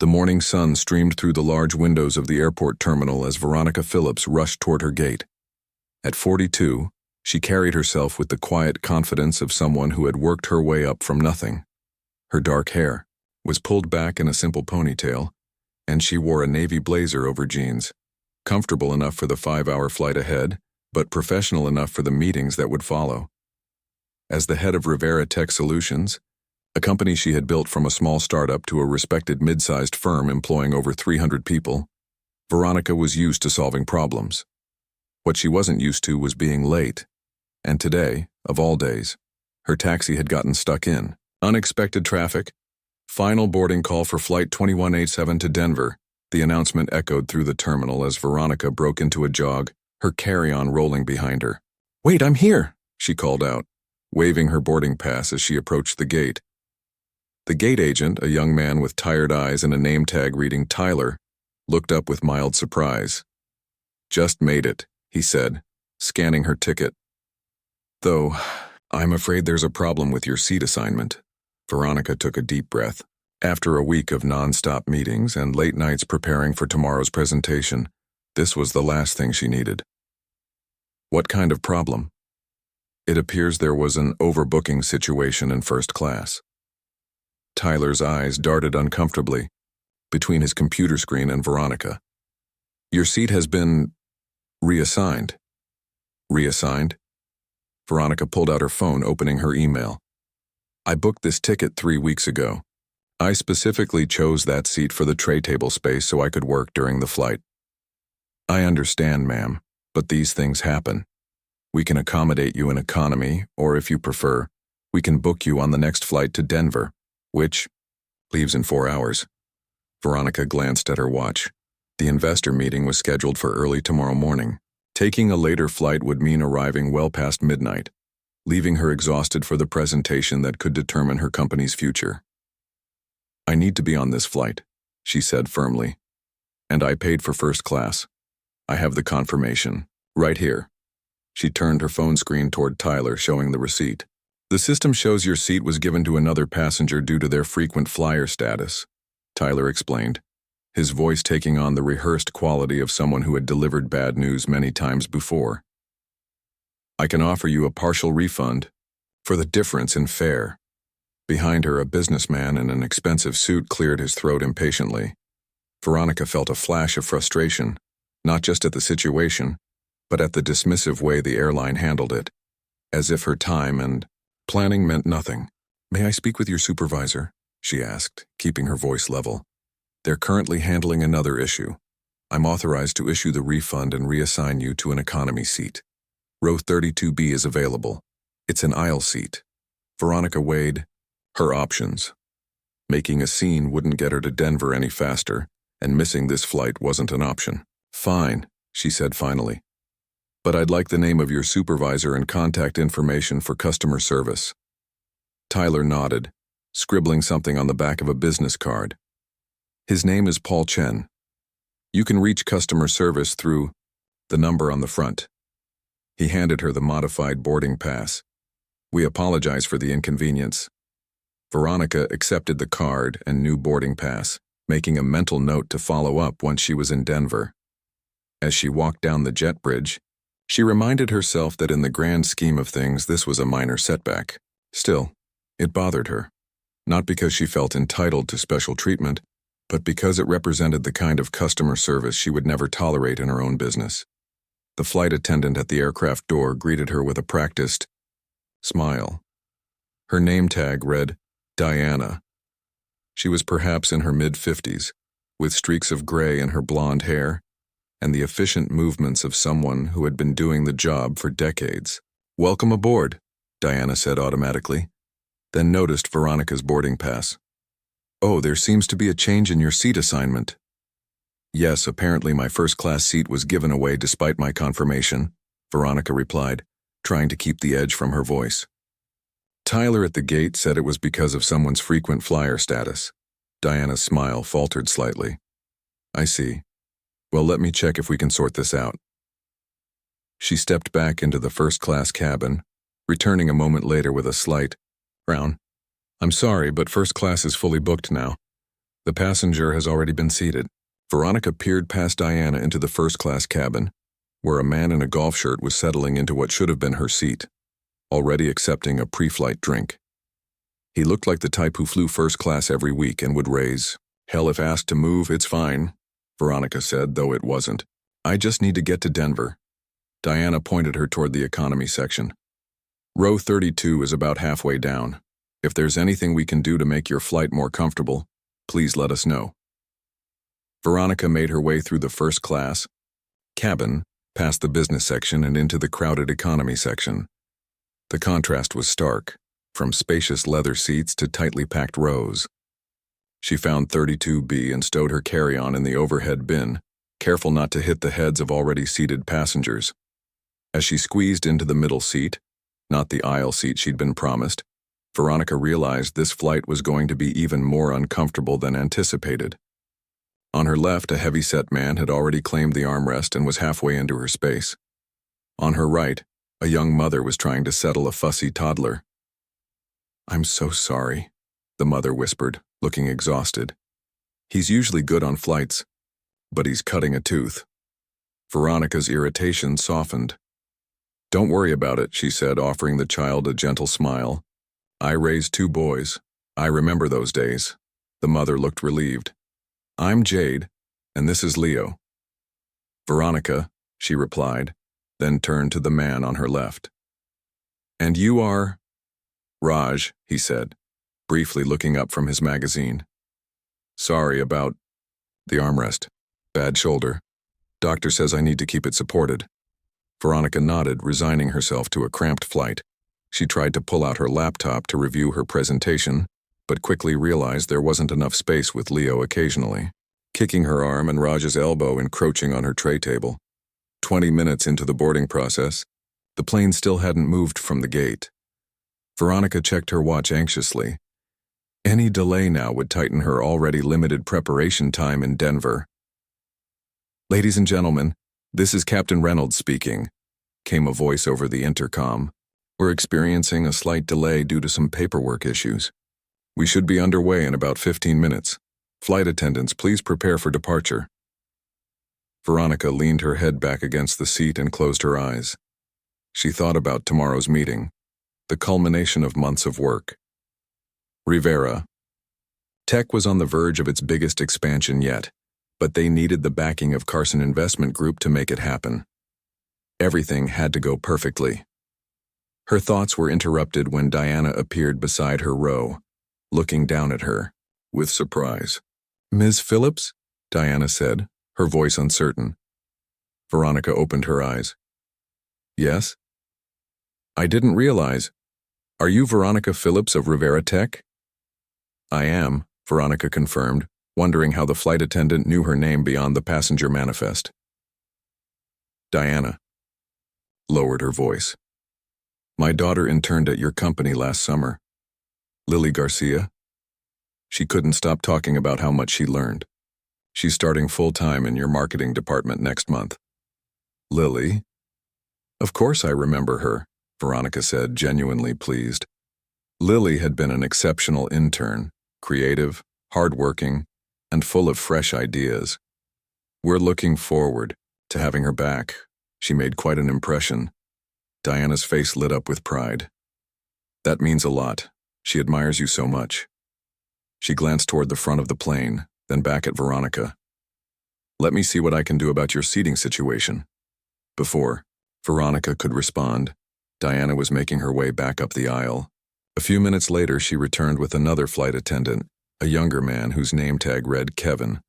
The morning sun streamed through the large windows of the airport terminal as Veronica Phillips rushed toward her gate. At 42, she carried herself with the quiet confidence of someone who had worked her way up from nothing. Her dark hair was pulled back in a simple ponytail, and she wore a navy blazer over jeans, comfortable enough for the 5-hour flight ahead, but professional enough for the meetings that would follow. As the head of Rivera Tech Solutions, a company she had built from a small startup to a respected mid-sized firm employing over 300 people, Veronica was used to solving problems. What she wasn't used to was being late. And today, of all days, her taxi had gotten stuck in unexpected traffic. Final boarding call for Flight 2187 to Denver. The announcement echoed through the terminal as Veronica broke into a jog, her carry-on rolling behind her. "Wait, I'm here," she called out, waving her boarding pass as she approached the gate. The gate agent, a young man with tired eyes and a name tag reading Tyler, looked up with mild surprise. "Just made it," he said, scanning her ticket. "Though, I'm afraid there's a problem with your seat assignment." Veronica took a deep breath. After a week of non-stop meetings and late nights preparing for tomorrow's presentation, this was the last thing she needed. "What kind of problem?" "It appears there was an overbooking situation in first class." Tyler's eyes darted uncomfortably between his computer screen and Veronica. "Your seat has been reassigned." "Reassigned?" Veronica pulled out her phone, opening her email. "I booked this ticket 3 weeks ago. I specifically chose that seat for the tray table space so I could work during the flight." "I understand, ma'am, but these things happen. We can accommodate you in economy, or if you prefer, we can book you on the next flight to Denver, which leaves in 4 hours. Veronica glanced at her watch. The investor meeting was scheduled for early tomorrow morning. Taking a later flight would mean arriving well past midnight, leaving her exhausted for the presentation that could determine her company's future. "I need to be on this flight," she said firmly. "And I paid for first class. I have the confirmation, right here." She turned her phone screen toward Tyler, showing the receipt. "The system shows your seat was given to another passenger due to their frequent flyer status," Tyler explained, his voice taking on the rehearsed quality of someone who had delivered bad news many times before. "I can offer you a partial refund for the difference in fare." Behind her, a businessman in an expensive suit cleared his throat impatiently. Veronica felt a flash of frustration, not just at the situation, but at the dismissive way the airline handled it, as if her time and planning meant nothing. "May I speak with your supervisor?" she asked, keeping her voice level. "They're currently handling another issue. I'm authorized to issue the refund and reassign you to an economy seat. Row 32B is available. It's an aisle seat." Veronica weighed her options. Making a scene wouldn't get her to Denver any faster, and missing this flight wasn't an option. "Fine," she said finally. "But I'd like the name of your supervisor and contact information for customer service." Tyler nodded, scribbling something on the back of a business card. "His name is Paul Chen. You can reach customer service through the number on the front." He handed her the modified boarding pass. "We apologize for the inconvenience." Veronica accepted the card and new boarding pass, making a mental note to follow up once she was in Denver. As she walked down the jet bridge, she reminded herself that in the grand scheme of things this was a minor setback. Still, it bothered her, not because she felt entitled to special treatment, but because it represented the kind of customer service she would never tolerate in her own business. The flight attendant at the aircraft door greeted her with a practiced smile. Her name tag read Diana. She was perhaps in her mid-50s, with streaks of gray in her blonde hair, and the efficient movements of someone who had been doing the job for decades. "Welcome aboard," Diana said automatically, then noticed Veronica's boarding pass. "Oh, there seems to be a change in your seat assignment." "Yes, apparently my first-class seat was given away despite my confirmation," Veronica replied, trying to keep the edge from her voice. "Tyler at the gate said it was because of someone's frequent flyer status." Diana's smile faltered slightly. "I see. Well, let me check if we can sort this out." She stepped back into the first-class cabin, returning a moment later with a slight frown. "I'm sorry, but first class is fully booked now. The passenger has already been seated. Veronica peered past Diana into the first-class cabin, where a man in a golf shirt was settling into what should have been her seat, already accepting a pre-flight drink. He looked like the type who flew first class every week and would raise, "Hell, if asked to move, it's fine," Veronica said, though it wasn't. "I just need to get to Denver." Diana pointed her toward the economy section. "Row 32 is about halfway down. If there's anything we can do to make your flight more comfortable, please let us know." Veronica made her way through the first class cabin, past the business section and into the crowded economy section. The contrast was stark, from spacious leather seats to tightly packed rows. She found 32B and stowed her carry-on in the overhead bin, careful not to hit the heads of already seated passengers. As she squeezed into the middle seat, not the aisle seat she'd been promised, Veronica realized this flight was going to be even more uncomfortable than anticipated. On her left, a heavy-set man had already claimed the armrest and was halfway into her space. On her right, a young mother was trying to settle a fussy toddler. "I'm so sorry," the mother whispered, looking exhausted. "He's usually good on flights, but he's cutting a tooth." Veronica's irritation softened. "Don't worry about it," she said, offering the child a gentle smile. "I raised 2 boys. I remember those days." The mother looked relieved. "I'm Jade, and this is Leo." "Veronica," she replied, then turned to the man on her left. "And you are?" "Raj," he said, briefly looking up from his magazine. "Sorry about the armrest. Bad shoulder. Doctor says I need to keep it supported." Veronica nodded, resigning herself to a cramped flight. She tried to pull out her laptop to review her presentation, but quickly realized there wasn't enough space with Leo occasionally, kicking her arm and Raj's elbow encroaching on her tray table. 20 minutes into the boarding process, the plane still hadn't moved from the gate. Veronica checked her watch anxiously. Any delay now would tighten her already limited preparation time in Denver. "Ladies and gentlemen, this is Captain Reynolds speaking," came a voice over the intercom. "We're experiencing a slight delay due to some paperwork issues. We should be underway in about 15 minutes. Flight attendants, please prepare for departure." Veronica leaned her head back against the seat and closed her eyes. She thought about tomorrow's meeting, the culmination of months of work. Rivera. Tech was on the verge of its biggest expansion yet, but they needed the backing of Carson Investment Group to make it happen. Everything had to go perfectly. Her thoughts were interrupted when Diana appeared beside her row, looking down at her with surprise. "Ms. Phillips?" Diana said, her voice uncertain. Veronica opened her eyes. "Yes?" "I didn't realize. Are you Veronica Phillips of Rivera Tech?" "I am," Veronica confirmed, wondering how the flight attendant knew her name beyond the passenger manifest. Diana lowered her voice. "My daughter interned at your company last summer. Lily Garcia." She couldn't stop talking about how much she learned. "She's starting full-time in your marketing department next month." "Lily?" "Of course I remember her," Veronica said, genuinely pleased. Lily had been an exceptional intern, creative, hardworking, and full of fresh ideas. "We're looking forward to having her back. She made quite an impression." Diana's face lit up with pride. "That means a lot. She admires you so much." She glanced toward the front of the plane, then back at Veronica. "Let me see what I can do about your seating situation." Before Veronica could respond, Diana was making her way back up the aisle. A few minutes later, she returned with another flight attendant, a younger man whose name tag read Kevin.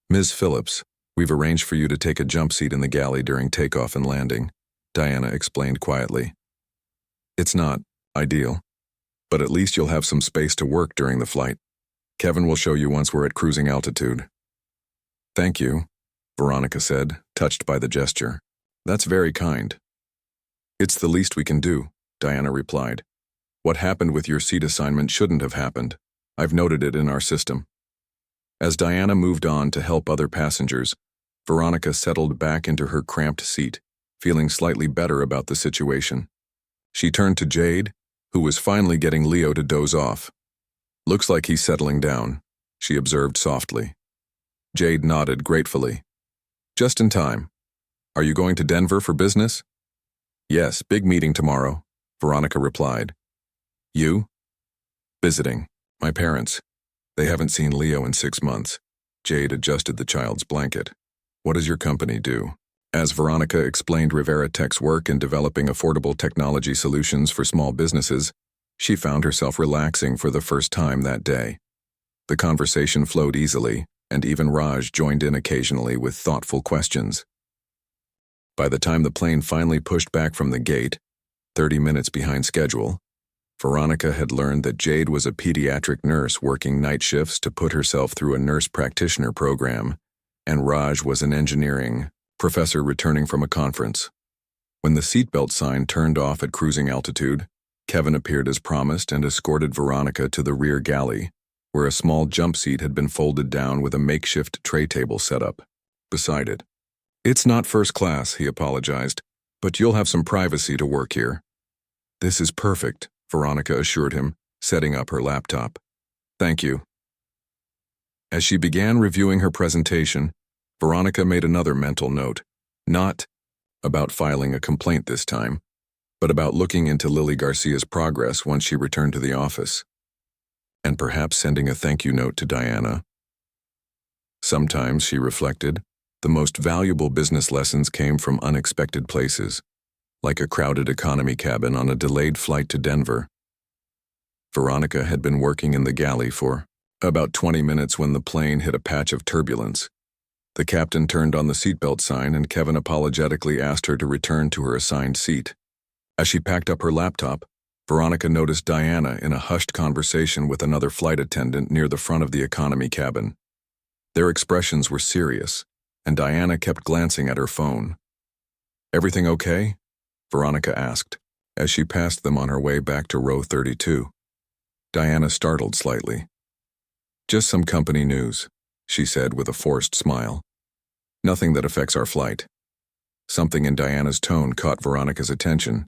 "Ms. Phillips, we've arranged for you to take a jump seat in the galley during takeoff and landing," Diana explained quietly. "It's not ideal, but at least you'll have some space to work during the flight. Kevin will show you once we're at cruising altitude." "Thank you," Veronica said, touched by the gesture. "That's very kind." "It's the least we can do," Diana replied. "What happened with your seat assignment shouldn't have happened. I've noted it in our system." As Diana moved on to help other passengers, Veronica settled back into her cramped seat, feeling slightly better about the situation. She turned to Jade, who was finally getting Leo to doze off. "Looks like he's settling down," she observed softly. Jade nodded gratefully. Just in time. Are you going to Denver for business? Yes, big meeting tomorrow, Veronica replied. You? Visiting. My parents. They haven't seen Leo in 6 months. Jade adjusted the child's blanket. What does your company do? As Veronica explained Rivera Tech's work in developing affordable technology solutions for small businesses, she found herself relaxing for the first time that day. The conversation flowed easily, and even Raj joined in occasionally with thoughtful questions. By the time the plane finally pushed back from the gate, 30 minutes behind schedule, Veronica had learned that Jade was a pediatric nurse working night shifts to put herself through a nurse practitioner program, and Raj was an engineering professor returning from a conference. When the seatbelt sign turned off at cruising altitude, Kevin appeared as promised and escorted Veronica to the rear galley, where a small jump seat had been folded down with a makeshift tray table set up beside it. It's not first class, he apologized, but you'll have some privacy to work here. This is perfect, Veronica assured him, setting up her laptop. Thank you. As she began reviewing her presentation, Veronica made another mental note, not about filing a complaint this time, but about looking into Lily Garcia's progress once she returned to the office, and perhaps sending a thank you note to Diana. Sometimes, she reflected, the most valuable business lessons came from unexpected places, like a crowded economy cabin on a delayed flight to Denver. Veronica had been working in the galley for about 20 minutes when the plane hit a patch of turbulence. The captain turned on the seatbelt sign and Kevin apologetically asked her to return to her assigned seat. As she packed up her laptop, Veronica noticed Diana in a hushed conversation with another flight attendant near the front of the economy cabin. Their expressions were serious, and Diana kept glancing at her phone. Everything okay? Veronica asked, as she passed them on her way back to row 32. Diana startled slightly. Just some company news, she said with a forced smile. Nothing that affects our flight. Something in Diana's tone caught Veronica's attention.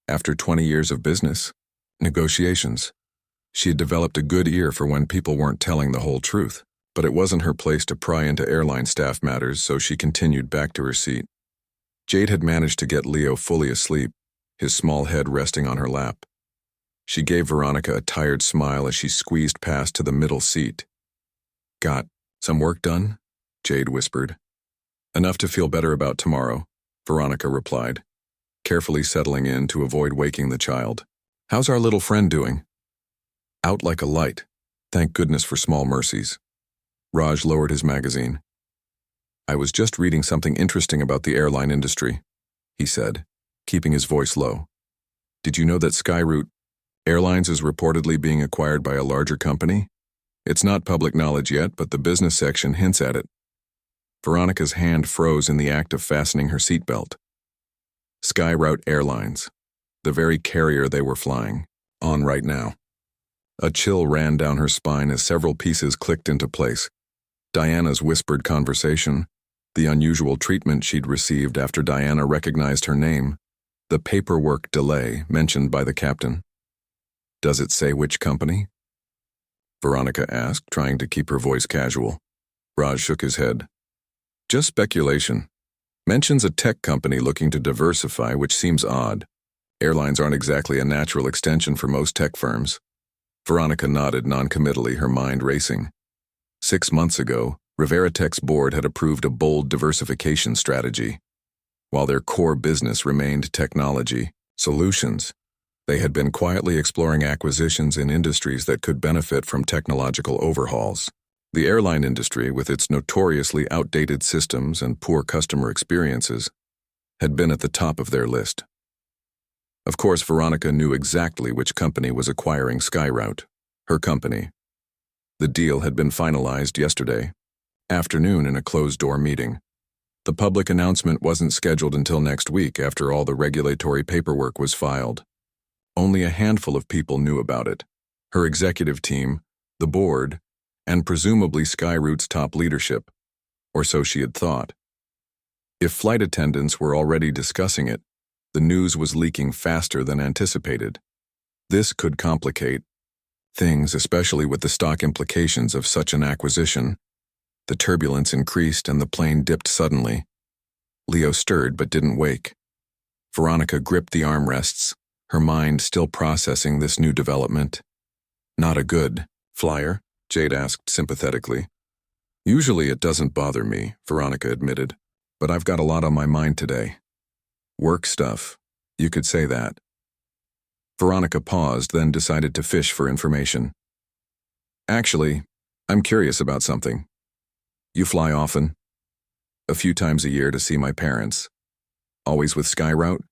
After 20 years of business, negotiations, she had developed a good ear for when people weren't telling the whole truth, but it wasn't her place to pry into airline staff matters, so she continued back to her seat. Jade had managed to get Leo fully asleep, his small head resting on her lap. She gave Veronica a tired smile as she squeezed past to the middle seat. Got some work done? Jade whispered. Enough to feel better about tomorrow, Veronica replied, carefully settling in to avoid waking the child. How's our little friend doing? Out like a light. Thank goodness for small mercies. Raj lowered his magazine. I was just reading something interesting about the airline industry, he said, keeping his voice low. Did you know that Skyroute Airlines is reportedly being acquired by a larger company? It's not public knowledge yet, but the business section hints at it. Veronica's hand froze in the act of fastening her seatbelt. Skyroute Airlines, the very carrier they were flying on right now. A chill ran down her spine as several pieces clicked into place. Diana's whispered conversation, the unusual treatment she'd received after Diana recognized her name, the paperwork delay mentioned by the captain. Does it say which company? Veronica asked, trying to keep her voice casual. Raj shook his head. Just speculation. Mentions a tech company looking to diversify, which seems odd. Airlines aren't exactly a natural extension for most tech firms. Veronica nodded noncommittally, her mind racing. 6 months ago, Rivera Tech's board had approved a bold diversification strategy. While their core business remained technology solutions, they had been quietly exploring acquisitions in industries that could benefit from technological overhauls. The airline industry, with its notoriously outdated systems and poor customer experiences, had been at the top of their list. Of course, Veronica knew exactly which company was acquiring Skyroute, her company. The deal had been finalized yesterday afternoon in a closed-door meeting. The public announcement wasn't scheduled until next week after all the regulatory paperwork was filed. Only a handful of people knew about it. Her executive team, the board, and presumably Skyroute's top leadership, or so she had thought. If flight attendants were already discussing it, the news was leaking faster than anticipated. This could complicate things, especially with the stock implications of such an acquisition. The turbulence increased and the plane dipped suddenly. Leo stirred but didn't wake. Veronica gripped the armrests, her mind still processing this new development. Not a good flyer? Jade asked sympathetically. Usually it doesn't bother me, Veronica admitted, but I've got a lot on my mind today. Work stuff. You could say that. Veronica paused, then decided to fish for information. Actually, I'm curious about something. You fly often? A few times a year to see my parents. Always with Skyroute?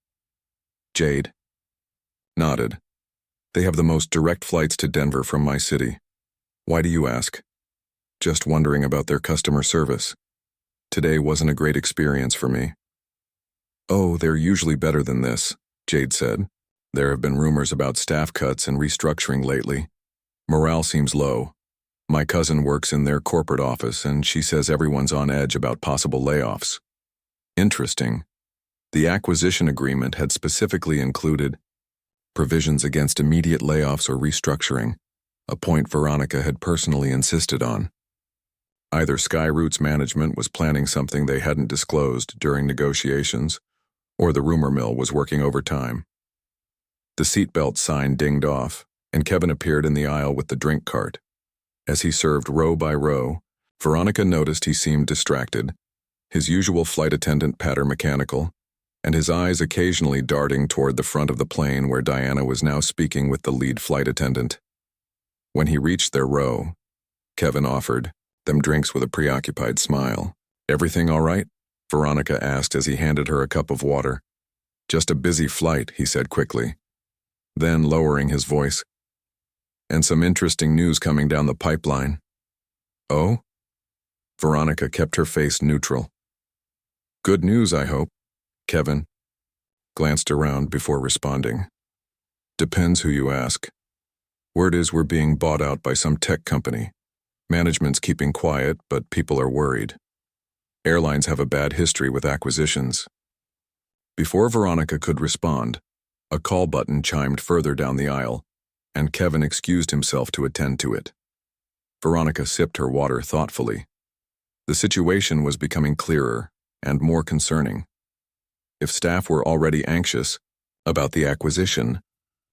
Jade nodded. They have the most direct flights to Denver from my city. Why do you ask? Just wondering about their customer service. Today wasn't a great experience for me. Oh, they're usually better than this, Jade said. There have been rumors about staff cuts and restructuring lately. Morale seems low. My cousin works in their corporate office and she says everyone's on edge about possible layoffs. Interesting. The acquisition agreement had specifically included provisions against immediate layoffs or restructuring, a point Veronica had personally insisted on. Either Skyroute's management was planning something they hadn't disclosed during negotiations, or the rumor mill was working overtime. The seatbelt sign dinged off, and Kevin appeared in the aisle with the drink cart. As he served row by row, Veronica noticed he seemed distracted, his usual flight attendant patter mechanical, and his eyes occasionally darting toward the front of the plane where Diana was now speaking with the lead flight attendant. When he reached their row, Kevin offered them drinks with a preoccupied smile. Everything all right? Veronica asked as he handed her a cup of water. Just a busy flight, he said quickly. Then, lowering his voice, and some interesting news coming down the pipeline. Oh? Veronica kept her face neutral. Good news, I hope. Kevin glanced around before responding. Depends who you ask. Word is we're being bought out by some tech company. Management's keeping quiet, but people are worried. Airlines have a bad history with acquisitions. Before Veronica could respond, a call button chimed further down the aisle, and Kevin excused himself to attend to it. Veronica sipped her water thoughtfully. The situation was becoming clearer and more concerning. If staff were already anxious about the acquisition,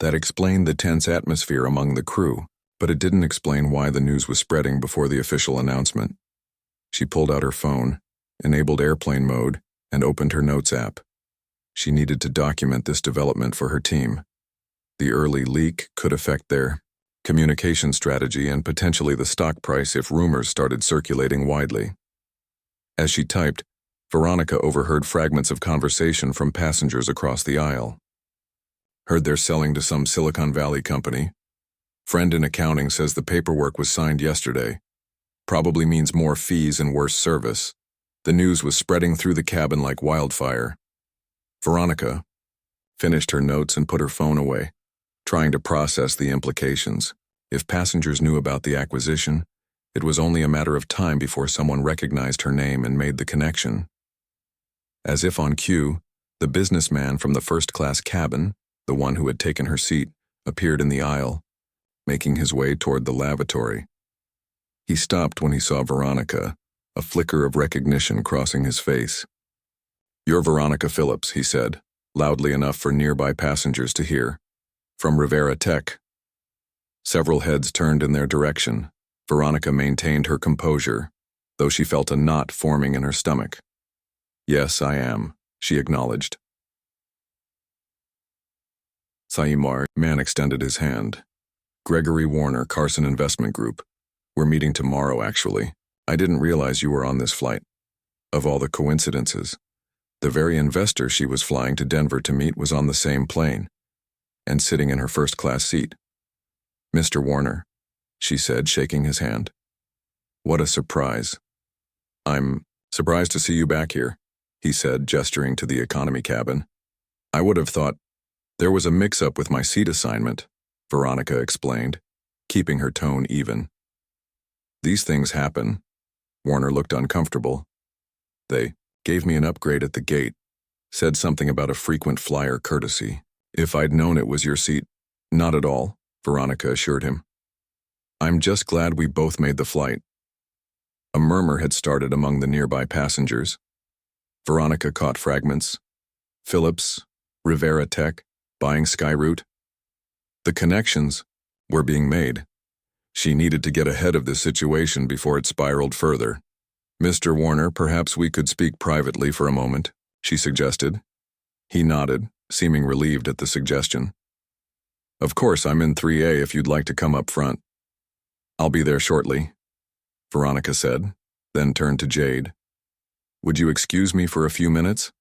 that explained the tense atmosphere among the crew, but it didn't explain why the news was spreading before the official announcement. She pulled out her phone, enabled airplane mode, and opened her notes app. She needed to document this development for her team. The early leak could affect their communication strategy and potentially the stock price if rumors started circulating widely. As she typed, Veronica overheard fragments of conversation from passengers across the aisle. Heard they're selling to some Silicon Valley company. Friend in accounting says the paperwork was signed yesterday. Probably means more fees and worse service. The news was spreading through the cabin like wildfire. Veronica finished her notes and put her phone away, trying to process the implications. If passengers knew about the acquisition, it was only a matter of time before someone recognized her name and made the connection. As if on cue, the businessman from the first-class cabin, the one who had taken her seat, appeared in the aisle, making his way toward the lavatory. He stopped when he saw Veronica, a flicker of recognition crossing his face. You're Veronica Phillips, he said, loudly enough for nearby passengers to hear. From Rivera Tech. Several heads turned in their direction. Veronica maintained her composure, though she felt a knot forming in her stomach. Yes, I am, she acknowledged. Saimar, man extended his hand. Gregory Warner, Carson Investment Group. We're meeting tomorrow, actually. I didn't realize you were on this flight. Of all the coincidences, the very investor she was flying to Denver to meet was on the same plane, and sitting in her first-class seat. Mr. Warner, she said, shaking his hand. What a surprise. I'm surprised to see you back here, he said, gesturing to the economy cabin. I would have thought there was a mix-up with my seat assignment, Veronica explained, keeping her tone even. These things happen. Warner looked uncomfortable. They gave me an upgrade at the gate, said something about a frequent flyer courtesy. If I'd known it was your seat. Not at all, Veronica assured him. I'm just glad we both made the flight. A murmur had started among the nearby passengers. Veronica caught fragments. Phillips, Rivera Tech, buying Skyroute. The connections were being made. She needed to get ahead of this situation before it spiraled further. Mr. Warner, perhaps we could speak privately for a moment, she suggested. He nodded, seeming relieved at the suggestion. Of course, I'm in 3A if you'd like to come up front. I'll be there shortly, Veronica said, then turned to Jade. Would you excuse me for a few minutes?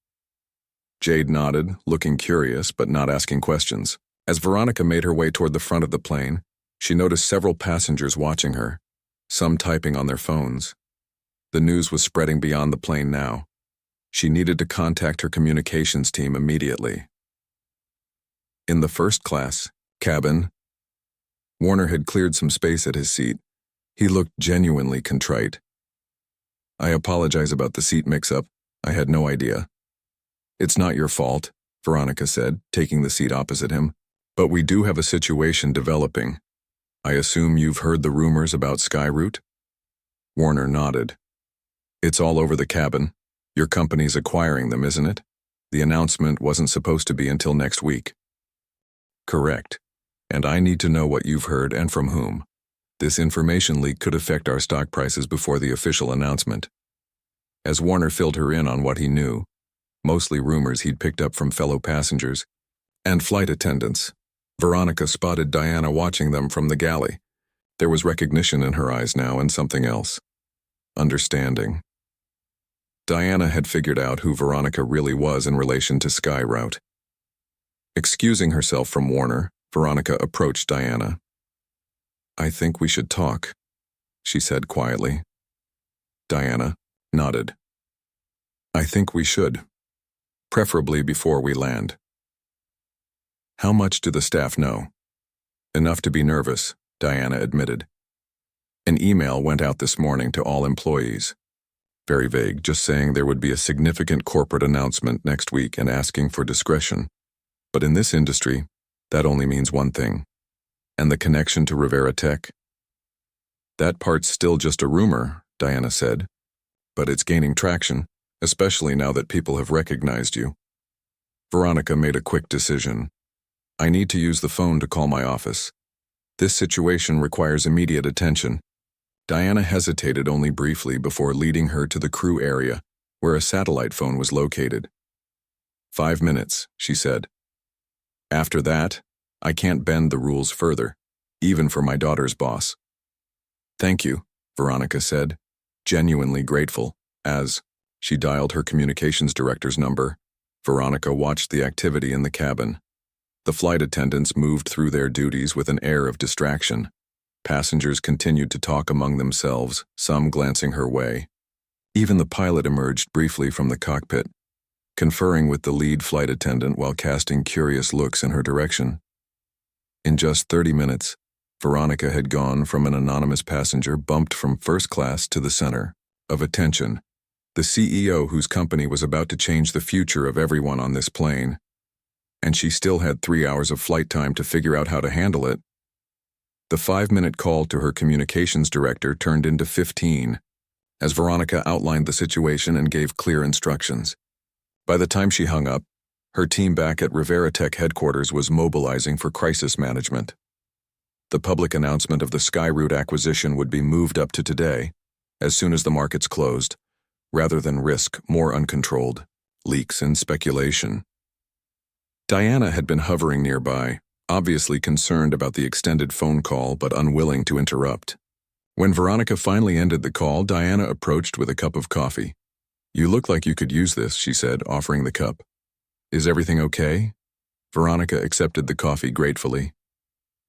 Jade nodded, looking curious but not asking questions. As Veronica made her way toward the front of the plane, she noticed several passengers watching her, some typing on their phones. The news was spreading beyond the plane now. She needed to contact her communications team immediately. In the first class cabin, Warner had cleared some space at his seat. He looked genuinely contrite. I apologize about the seat mix-up. I had no idea. It's not your fault, Veronica said, taking the seat opposite him. But we do have a situation developing. I assume you've heard the rumors about Skyroute? Warner nodded. It's all over the cabin. Your company's acquiring them, isn't it? The announcement wasn't supposed to be until next week. Correct. And I need to know what you've heard and from whom. This information leak could affect our stock prices before the official announcement. As Warner filled her in on what he knew, mostly rumors he'd picked up from fellow passengers and flight attendants, Veronica spotted Diana watching them from the galley. There was recognition in her eyes now and something else. Understanding. Diana had figured out who Veronica really was in relation to Skyroute. Excusing herself from Warner, Veronica approached Diana. I think we should talk, she said quietly. Diana nodded. I think we should, preferably before we land. How much do the staff know? Enough to be nervous, Diana admitted. An email went out this morning to all employees. Very vague, just saying there would be a significant corporate announcement next week and asking for discretion. But in this industry, that only means one thing. And the connection to Rivera Tech? That part's still just a rumor, Diana said. But it's gaining traction, especially now that people have recognized you. Veronica made a quick decision. I need to use the phone to call my office. This situation requires immediate attention. Diana hesitated only briefly before leading her to the crew area, where a satellite phone was located. 5 minutes, she said. After that, I can't bend the rules further, even for my daughter's boss. Thank you, Veronica said, genuinely grateful, as she dialed her communications director's number. Veronica watched the activity in the cabin. The flight attendants moved through their duties with an air of distraction. Passengers continued to talk among themselves, some glancing her way. Even the pilot emerged briefly from the cockpit, conferring with the lead flight attendant while casting curious looks in her direction. In just 30 minutes, Veronica had gone from an anonymous passenger bumped from first class to the center of attention, the CEO whose company was about to change the future of everyone on this plane. And she still had 3 hours of flight time to figure out how to handle it. The 5-minute call to her communications director turned into 15, as Veronica outlined the situation and gave clear instructions. By the time she hung up, her team back at Rivera Tech headquarters was mobilizing for crisis management. The public announcement of the Skyroute acquisition would be moved up to today, as soon as the markets closed, rather than risk more uncontrolled leaks and speculation. Diana had been hovering nearby, obviously concerned about the extended phone call but unwilling to interrupt. When Veronica finally ended the call, Diana approached with a cup of coffee. You look like you could use this, she said, offering the cup. Is everything okay? Veronica accepted the coffee gratefully.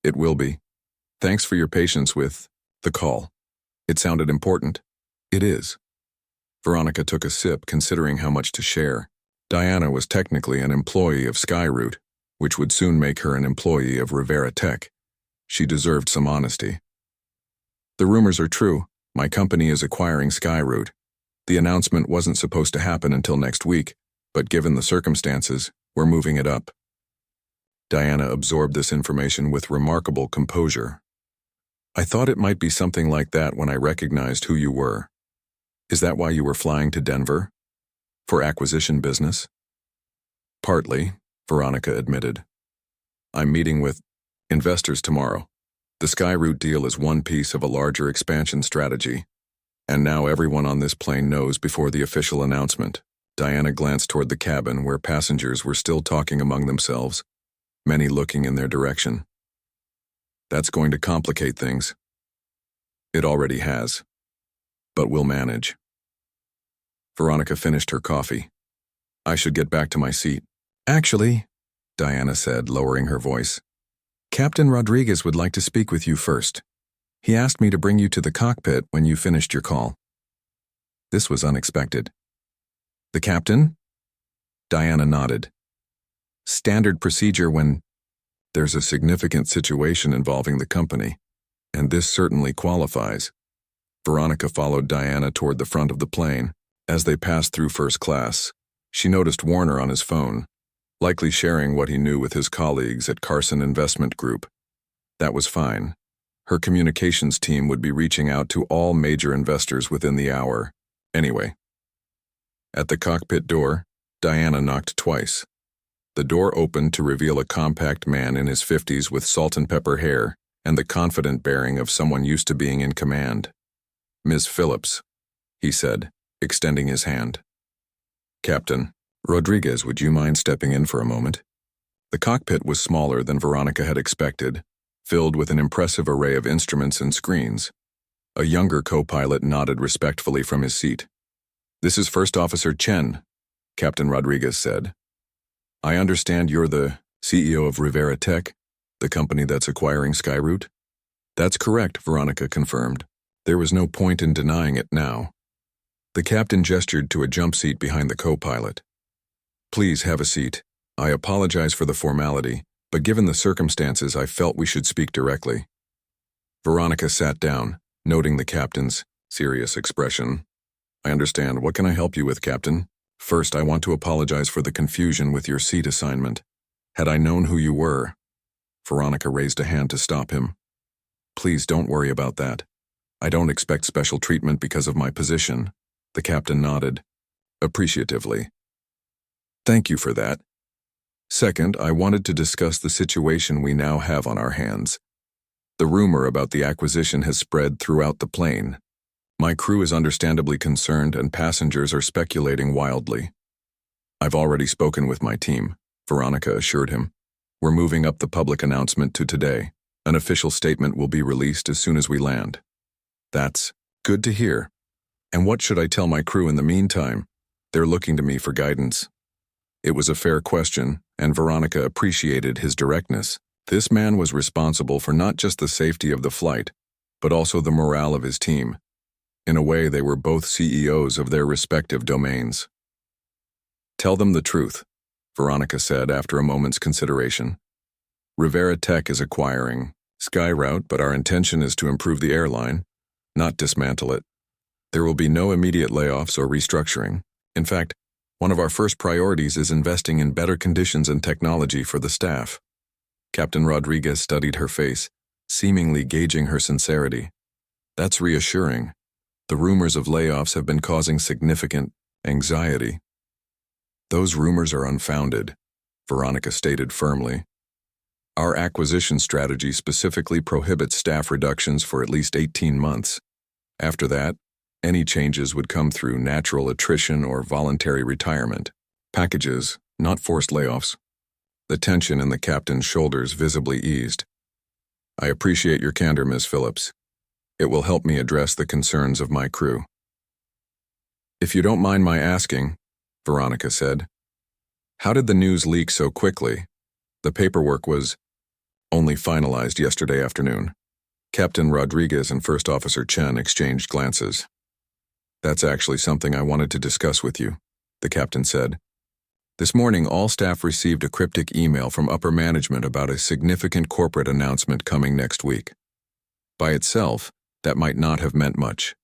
It will be. Thanks for your patience with the call. It sounded important. It is. Veronica took a sip, considering how much to share. Diana was technically an employee of Skyroute, which would soon make her an employee of Rivera Tech. She deserved some honesty. The rumors are true. My company is acquiring Skyroute. The announcement wasn't supposed to happen until next week, but given the circumstances, we're moving it up. Diana absorbed this information with remarkable composure. I thought it might be something like that when I recognized who you were. Is that why you were flying to Denver? For acquisition business? Partly, Veronica admitted. I'm meeting with investors tomorrow. The Skyroute deal is one piece of a larger expansion strategy, and now everyone on this plane knows before the official announcement. Diana glanced toward the cabin where passengers were still talking among themselves, many looking in their direction. That's going to complicate things. It already has. But we'll manage. Veronica finished her coffee. I should get back to my seat. Actually, Diana said, lowering her voice, Captain Rodriguez would like to speak with you first. He asked me to bring you to the cockpit when you finished your call. This was unexpected. The captain? Diana nodded. Standard procedure when there's a significant situation involving the company, and this certainly qualifies. Veronica followed Diana toward the front of the plane. As they passed through first class, she noticed Warner on his phone, likely sharing what he knew with his colleagues at Carson Investment Group. That was fine. Her communications team would be reaching out to all major investors within the hour. Anyway. At the cockpit door, Diana knocked twice. The door opened to reveal a compact man in his 50s with salt and pepper hair and the confident bearing of someone used to being in command. Ms. Phillips, he said, extending his hand. Captain Rodriguez, would you mind stepping in for a moment? The cockpit was smaller than Veronica had expected, filled with an impressive array of instruments and screens. A younger co-pilot nodded respectfully from his seat. This is First Officer Chen, Captain Rodriguez said. I understand you're the CEO of Rivera Tech, the company that's acquiring Skyroute? That's correct, Veronica confirmed. There was no point in denying it now. The captain gestured to a jump seat behind the co-pilot. Please have a seat. I apologize for the formality, but given the circumstances, I felt we should speak directly. Veronica sat down, noting the captain's serious expression. I understand. What can I help you with, Captain? First, I want to apologize for the confusion with your seat assignment. Had I known who you were... Veronica raised a hand to stop him. Please don't worry about that. I don't expect special treatment because of my position. The captain nodded, appreciatively. Thank you for that. Second, I wanted to discuss the situation we now have on our hands. The rumor about the acquisition has spread throughout the plane. My crew is understandably concerned and passengers are speculating wildly. I've already spoken with my team, Veronica assured him. We're moving up the public announcement to today. An official statement will be released as soon as we land. That's good to hear. And what should I tell my crew in the meantime? They're looking to me for guidance. It was a fair question, and Veronica appreciated his directness. This man was responsible for not just the safety of the flight, but also the morale of his team. In a way, they were both CEOs of their respective domains. Tell them the truth, Veronica said after a moment's consideration. Rivera Tech is acquiring Skyroute, but our intention is to improve the airline, not dismantle it. There will be no immediate layoffs or restructuring. In fact, one of our first priorities is investing in better conditions and technology for the staff. Captain Rodriguez studied her face, seemingly gauging her sincerity. That's reassuring. The rumors of layoffs have been causing significant anxiety. Those rumors are unfounded, Veronica stated firmly. Our acquisition strategy specifically prohibits staff reductions for at least 18 months. After that, any changes would come through natural attrition or voluntary retirement. Packages, not forced layoffs. The tension in the captain's shoulders visibly eased. I appreciate your candor, Ms. Phillips. It will help me address the concerns of my crew. If you don't mind my asking, Veronica said, how did the news leak so quickly? The paperwork was only finalized yesterday afternoon. Captain Rodriguez and First Officer Chen exchanged glances. That's actually something I wanted to discuss with you, the captain said. This morning, all staff received a cryptic email from upper management about a significant corporate announcement coming next week. By itself, that might not have meant much.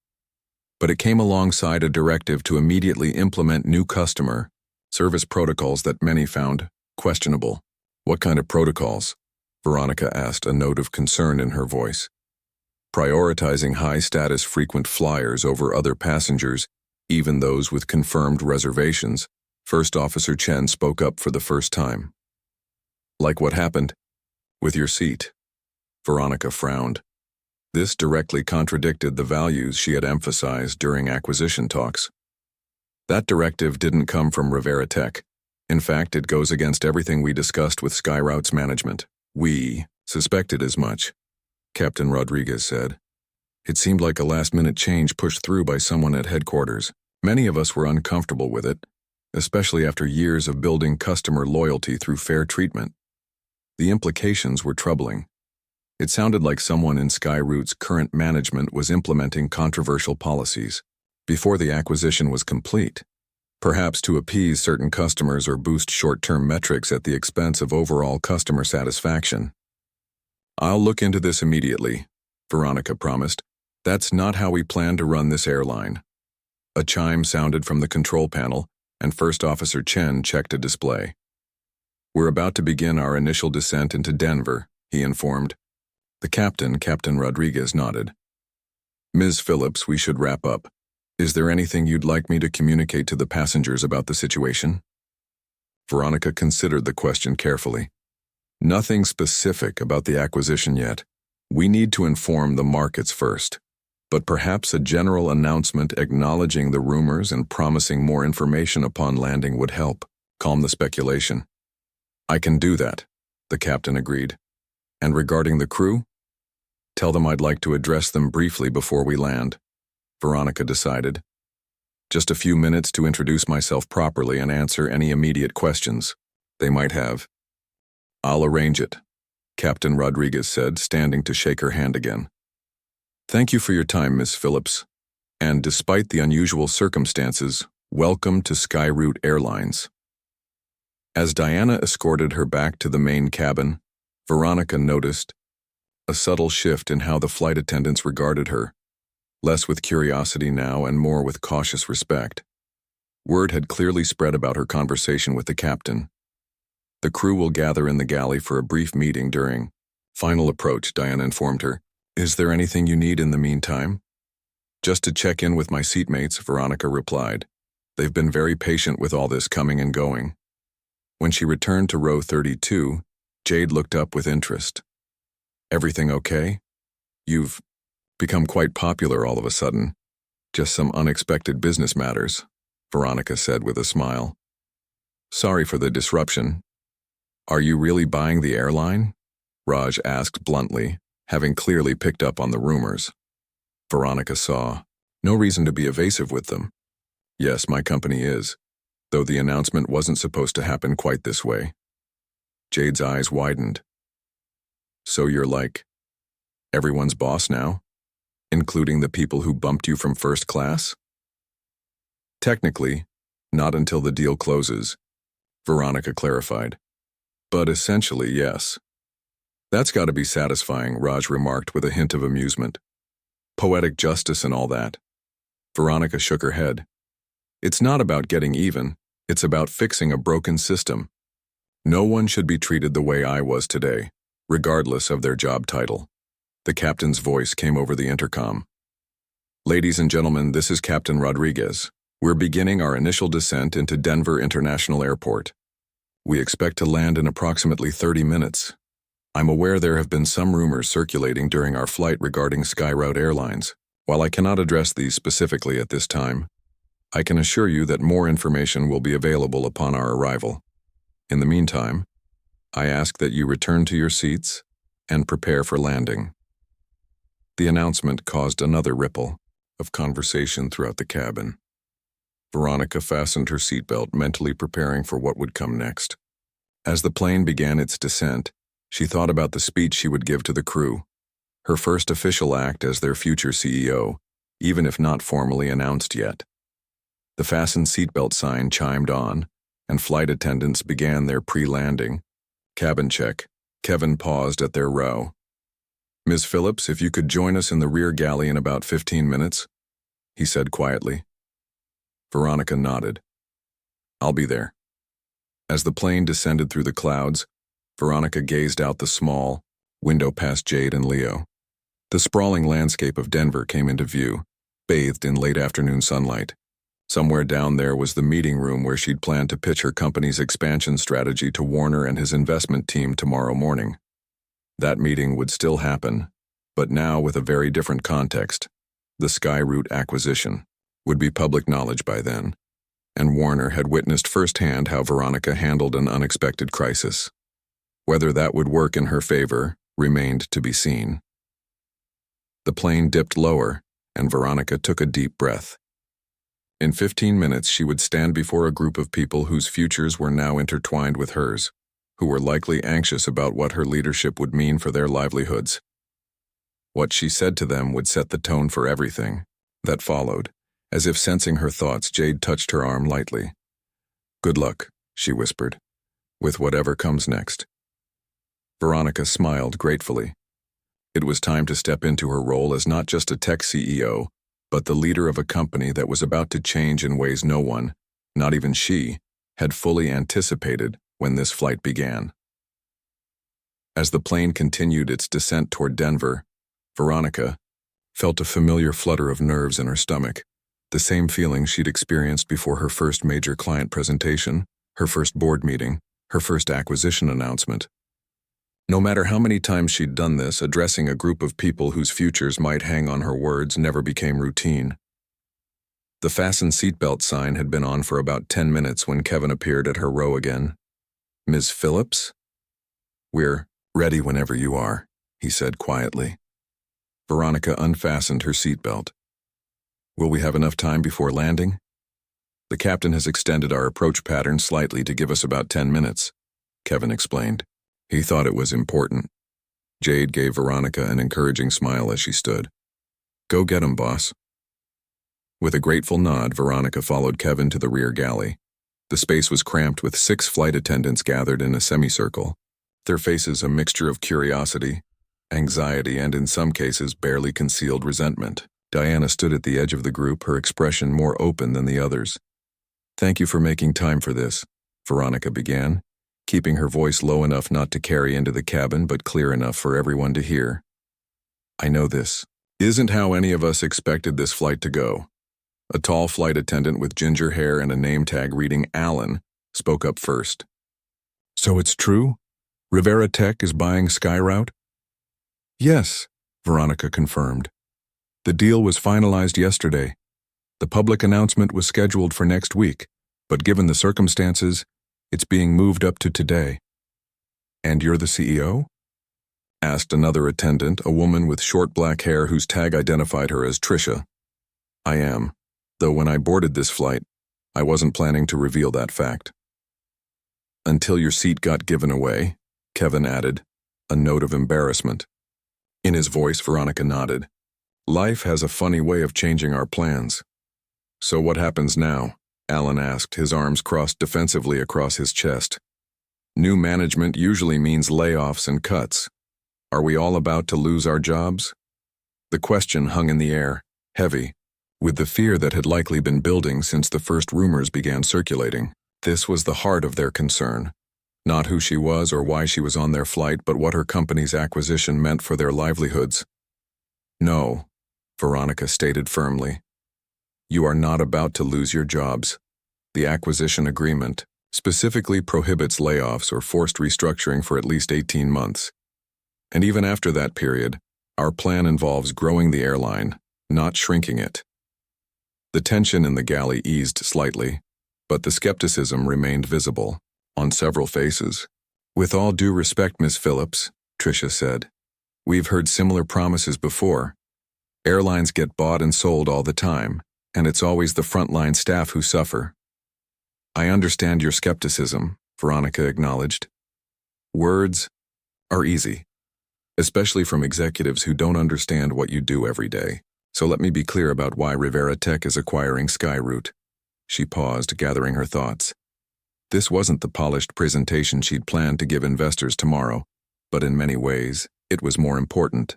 But it came alongside a directive to immediately implement new customer service protocols that many found questionable. What kind of protocols? Veronica asked, a note of concern in her voice. prioritizing high-status frequent flyers over other passengers, even those with confirmed reservations. First Officer Chen spoke up for the first time. "Like what happened with your seat?" Veronica frowned. This directly contradicted the values she had emphasized during acquisition talks. That directive didn't come from Rivera Tech. In fact, it goes against everything we discussed with SkyRoute's management. "We suspected as much," Captain Rodriguez said. "It seemed like a last-minute change pushed through by someone at headquarters. Many of us were uncomfortable with it, especially after years of building customer loyalty through fair treatment. The implications were troubling. It sounded like someone in SkyRoute's current management was implementing controversial policies before the acquisition was complete, perhaps to appease certain customers or boost short-term metrics at the expense of overall customer satisfaction." "I'll look into this immediately," Veronica promised. "That's not how we plan to run this airline." A chime sounded from the control panel, and First Officer Chen checked a display. "We're about to begin our initial descent into Denver," he informed. The captain, Captain Rodriguez, nodded. "Ms. Phillips, we should wrap up. Is there anything you'd like me to communicate to the passengers about the situation?" Veronica considered the question carefully. "Nothing specific about the acquisition yet. We need to inform the markets first. But perhaps a general announcement acknowledging the rumors and promising more information upon landing would help calm the speculation." "I can do that," the captain agreed. "And regarding the crew? Tell them I'd like to address them briefly before we land," Veronica decided. "Just a few minutes to introduce myself properly and answer any immediate questions they might have." "I'll arrange it," Captain Rodriguez said, standing to shake her hand again. "Thank you for your time, Miss Phillips. And despite the unusual circumstances, welcome to SkyRoute Airlines." As Diana escorted her back to the main cabin, Veronica noticed a subtle shift in how the flight attendants regarded her, less with curiosity now and more with cautious respect. Word had clearly spread about her conversation with the captain. "The crew will gather in the galley for a brief meeting during final approach," Diana informed her. "Is there anything you need in the meantime?" "Just to check in with my seatmates," Veronica replied. "They've been very patient with all this coming and going." When she returned to row 32, Jade looked up with interest. "Everything okay? You've become quite popular all of a sudden. Just some unexpected business matters," Veronica said with a smile. "Sorry for the disruption. Are you really buying the airline?" Raj asked bluntly, having clearly picked up on the rumors. Veronica saw no reason to be evasive with them. "Yes, my company is, though the announcement wasn't supposed to happen quite this way." Jade's eyes widened. "So you're like everyone's boss now, including the people who bumped you from first class?" "Technically, not until the deal closes," Veronica clarified. "But essentially, yes." "That's got to be satisfying," Raj remarked with a hint of amusement. "Poetic justice and all that." Veronica shook her head. "It's not about getting even, it's about fixing a broken system. No one should be treated the way I was today, regardless of their job title." The captain's voice came over the intercom. "Ladies and gentlemen, this is Captain Rodriguez. We're beginning our initial descent into Denver International Airport. We expect to land in approximately 30 minutes. I'm aware there have been some rumors circulating during our flight regarding SkyRoute Airlines. While I cannot address these specifically at this time, I can assure you that more information will be available upon our arrival. In the meantime, I ask that you return to your seats and prepare for landing." The announcement caused another ripple of conversation throughout the cabin. Veronica fastened her seatbelt, mentally preparing for what would come next. As the plane began its descent, she thought about the speech she would give to the crew, her first official act as their future CEO, even if not formally announced yet. The fastened seatbelt sign chimed on, and flight attendants began their pre-landing cabin check. Kevin paused at their row. "Ms. Phillips, if you could join us in the rear galley in about 15 minutes, he said quietly. Veronica nodded. "I'll be there." As the plane descended through the clouds, Veronica gazed out the small window past Jade and Leo. The sprawling landscape of Denver came into view, bathed in late afternoon sunlight. Somewhere down there was the meeting room where she'd planned to pitch her company's expansion strategy to Warner and his investment team tomorrow morning. That meeting would still happen, but now with a very different context. The Skyroot acquisition would be public knowledge by then, and Warner had witnessed firsthand how Veronica handled an unexpected crisis. Whether that would work in her favor remained to be seen. The plane dipped lower, and Veronica took a deep breath. In 15 minutes, she would stand before a group of people whose futures were now intertwined with hers, who were likely anxious about what her leadership would mean for their livelihoods. What she said to them would set the tone for everything that followed. As if sensing her thoughts, Jade touched her arm lightly. "Good luck," she whispered, "with whatever comes next." Veronica smiled gratefully. It was time to step into her role as not just a tech CEO, but the leader of a company that was about to change in ways no one, not even she, had fully anticipated when this flight began. As the plane continued its descent toward Denver, Veronica felt a familiar flutter of nerves in her stomach, the same feeling she'd experienced before her first major client presentation, her first board meeting, her first acquisition announcement. No matter how many times she'd done this, addressing a group of people whose futures might hang on her words never became routine. The fasten seatbelt sign had been on for about 10 minutes when Kevin appeared at her row again. "Ms. Phillips?" "We're ready whenever you are," he said quietly. Veronica unfastened her seatbelt. "Will we have enough time before landing?" "The captain has extended our approach pattern slightly to give us about 10 minutes, Kevin explained. He thought it was important. Jade gave Veronica an encouraging smile as she stood. "Go get him, boss." With a grateful nod, Veronica followed Kevin to the rear galley. The space was cramped with 6 flight attendants gathered in a semicircle, their faces a mixture of curiosity, anxiety, and in some cases barely concealed resentment. Diana stood at the edge of the group, her expression more open than the others. "Thank you for making time for this," Veronica began, keeping her voice low enough not to carry into the cabin but clear enough for everyone to hear. "I know this isn't how any of us expected this flight to go." A tall flight attendant with ginger hair and a name tag reading Alan spoke up first. "So it's true? Rivera Tech is buying Skyroot?" "Yes," Veronica confirmed. "The deal was finalized yesterday. The public announcement was scheduled for next week, but given the circumstances, it's being moved up to today." "And you're the CEO?" asked another attendant, a woman with short black hair whose tag identified her as Tricia. "I am, though when I boarded this flight, I wasn't planning to reveal that fact." "Until your seat got given away," Kevin added, a note of embarrassment. In his voice, Veronica nodded. "Life has a funny way of changing our plans." "So what happens now?" Alan asked, his arms crossed defensively across his chest. "New management usually means layoffs and cuts. Are we all about to lose our jobs?" The question hung in the air, heavy, with the fear that had likely been building since the first rumors began circulating. This was the heart of their concern. Not who she was or why she was on their flight, but what her company's acquisition meant for their livelihoods. "No," Veronica stated firmly. "You are not about to lose your jobs. The acquisition agreement specifically prohibits layoffs or forced restructuring for at least 18 months. And even after that period, our plan involves growing the airline, not shrinking it." The tension in the galley eased slightly, but the skepticism remained visible on several faces. "With all due respect, Miss Phillips," Tricia said, "we've heard similar promises before. Airlines get bought and sold all the time, and it's always the frontline staff who suffer." "I understand your skepticism," Veronica acknowledged. "Words are easy, especially from executives who don't understand what you do every day. So let me be clear about why Rivera Tech is acquiring Skyroot." She paused, gathering her thoughts. This wasn't the polished presentation she'd planned to give investors tomorrow, but in many ways, it was more important.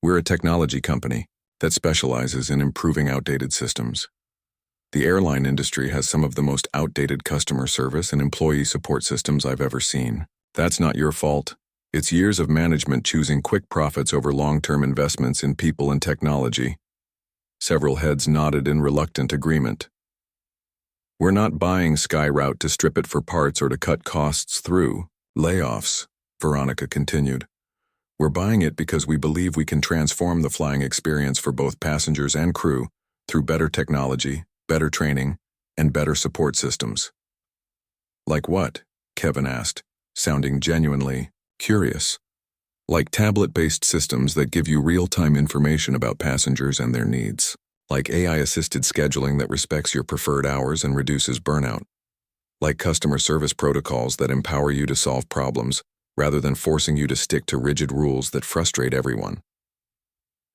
"We're a technology company that specializes in improving outdated systems. The airline industry has some of the most outdated customer service and employee support systems I've ever seen. That's not your fault. It's years of management choosing quick profits over long-term investments in people and technology. Several heads nodded in reluctant agreement. We're not buying SkyRoute to strip it for parts or to cut costs through layoffs, Veronica continued. We're buying it because we believe we can transform the flying experience for both passengers and crew through better technology, better training, and better support systems. Like what? Kevin asked, sounding genuinely curious. Like tablet-based systems that give you real-time information about passengers and their needs. Like AI-assisted scheduling that respects your preferred hours and reduces burnout. Like customer service protocols that empower you to solve problems rather than forcing you to stick to rigid rules that frustrate everyone.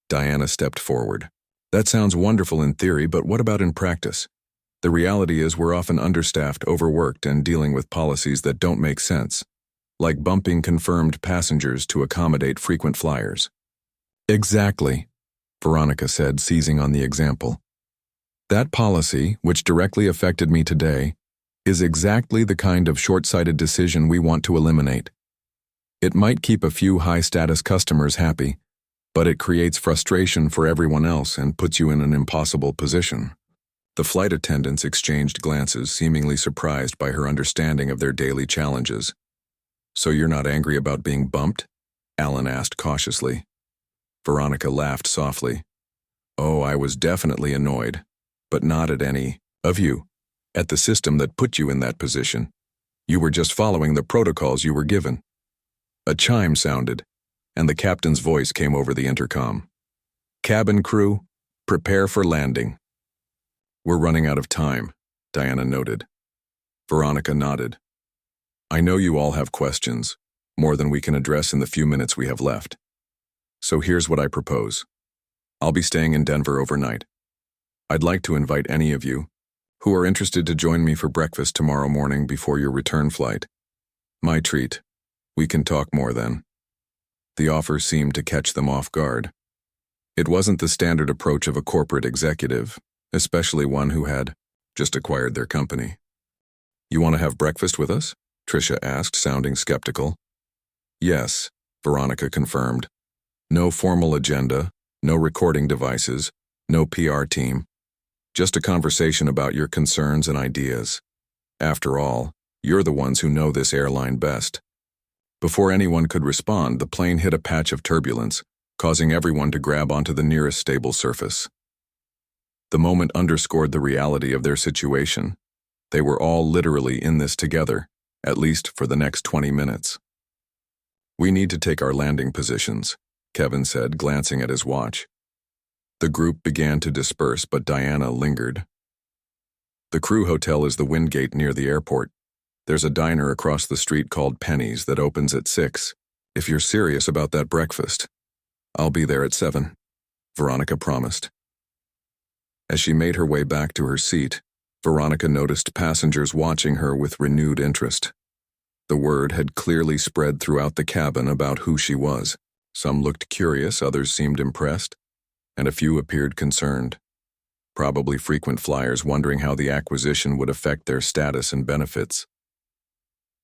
Diana stepped forward. That sounds wonderful in theory, but what about in practice? The reality is we're often understaffed, overworked, and dealing with policies that don't make sense, like bumping confirmed passengers to accommodate frequent flyers. Exactly, Veronica said, seizing on the example. That policy, which directly affected me today, is exactly the kind of short-sighted decision we want to eliminate. It might keep a few high-status customers happy, but it creates frustration for everyone else and puts you in an impossible position. The flight attendants exchanged glances, seemingly surprised by her understanding of their daily challenges. So you're not angry about being bumped? Alan asked cautiously. Veronica laughed softly. Oh, I was definitely annoyed, but not at any of you, at the system that put you in that position. You were just following the protocols you were given. A chime sounded, and the captain's voice came over the intercom. Cabin crew, prepare for landing. We're running out of time, Diana noted. Veronica nodded. I know you all have questions, more than we can address in the few minutes we have left. So here's what I propose. I'll be staying in Denver overnight. I'd like to invite any of you who are interested to join me for breakfast tomorrow morning before your return flight. My treat. We can talk more then. The offer seemed to catch them off guard. It wasn't the standard approach of a corporate executive, especially one who had just acquired their company. You want to have breakfast with us? Tricia asked, sounding skeptical. Yes, Veronica confirmed. No formal agenda, no recording devices, no PR team. Just a conversation about your concerns and ideas. After all, you're the ones who know this airline best. Before anyone could respond, the plane hit a patch of turbulence, causing everyone to grab onto the nearest stable surface. The moment underscored the reality of their situation. They were all literally in this together, at least for the next 20 minutes. We need to take our landing positions, Kevin said, glancing at his watch. The group began to disperse, but Diana lingered. The crew hotel is the Wingate near the airport. There's a diner across the street called Penny's that opens at 6, if you're serious about that breakfast. I'll be there at 7, Veronica promised. As she made her way back to her seat, Veronica noticed passengers watching her with renewed interest. The word had clearly spread throughout the cabin about who she was. Some looked curious, others seemed impressed, and a few appeared concerned. Probably frequent flyers wondering how the acquisition would affect their status and benefits.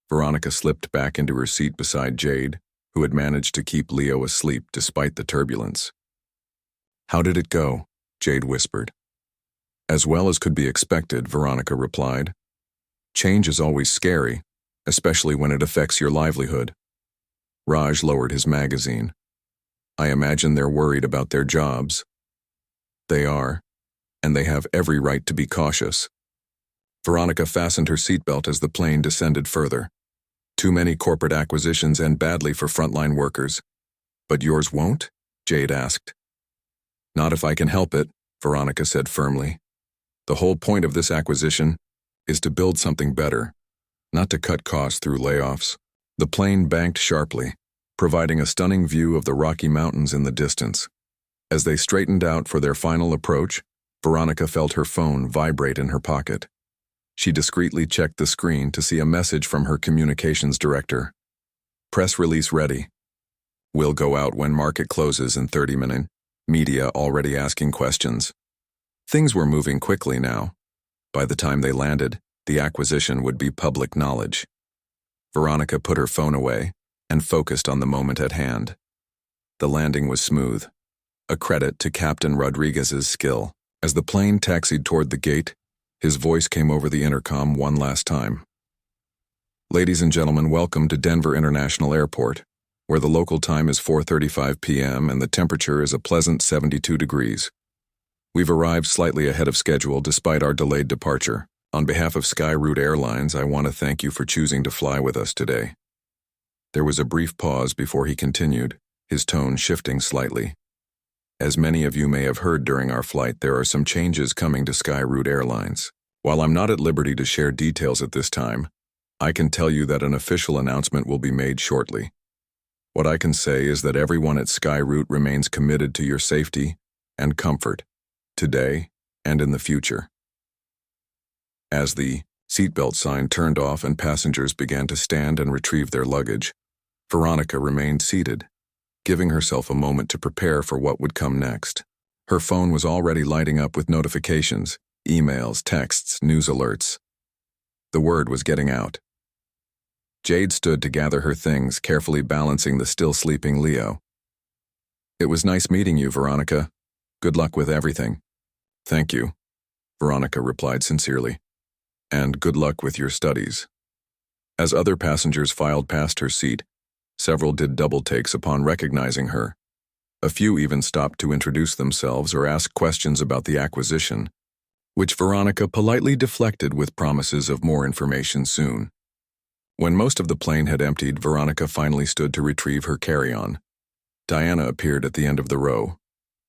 Veronica slipped back into her seat beside Jade, who had managed to keep Leo asleep despite the turbulence. How did it go? Jade whispered. As well as could be expected, Veronica replied. Change is always scary, especially when it affects your livelihood. Raj lowered his magazine. I imagine they're worried about their jobs. They are, and they have every right to be cautious. Veronica fastened her seatbelt as the plane descended further. Too many corporate acquisitions end badly for frontline workers. But yours won't? Jade asked. Not if I can help it, Veronica said firmly. The whole point of this acquisition is to build something better, not to cut costs through layoffs. The plane banked sharply, providing a stunning view of the Rocky Mountains in the distance. As they straightened out for their final approach, Veronica felt her phone vibrate in her pocket. She discreetly checked the screen to see a message from her communications director. Press release ready. Will go out when market closes in 30 minutes. Media already asking questions. Things were moving quickly now. By the time they landed, the acquisition would be public knowledge. Veronica put her phone away, and focused on the moment at hand. The landing was smooth, a credit to Captain Rodriguez's skill. As the plane taxied toward the gate, his voice came over the intercom one last time. "Ladies and gentlemen, welcome to Denver International Airport, where the local time is 4:35 p.m. and the temperature is a pleasant 72 degrees. We've arrived slightly ahead of schedule despite our delayed departure. On behalf of Skyroute Airlines, I want to thank you for choosing to fly with us today." There was a brief pause before he continued, his tone shifting slightly. "As many of you may have heard during our flight, there are some changes coming to Skyroute Airlines. While I'm not at liberty to share details at this time, I can tell you that an official announcement will be made shortly. What I can say is that everyone at Skyroute remains committed to your safety and comfort, today and in the future." As the seatbelt sign turned off and passengers began to stand and retrieve their luggage, Veronica remained seated, giving herself a moment to prepare for what would come next. Her phone was already lighting up with notifications, emails, texts, news alerts. The word was getting out. Jade stood to gather her things, carefully balancing the still sleeping Leo. "It was nice meeting you, Veronica. Good luck with everything." "Thank you," Veronica replied sincerely. "And good luck with your studies." As other passengers filed past her seat, several did double takes upon recognizing her. A few even stopped to introduce themselves or ask questions about the acquisition, which Veronica politely deflected with promises of more information soon. When most of the plane had emptied, Veronica finally stood to retrieve her carry-on. Diana appeared at the end of the row.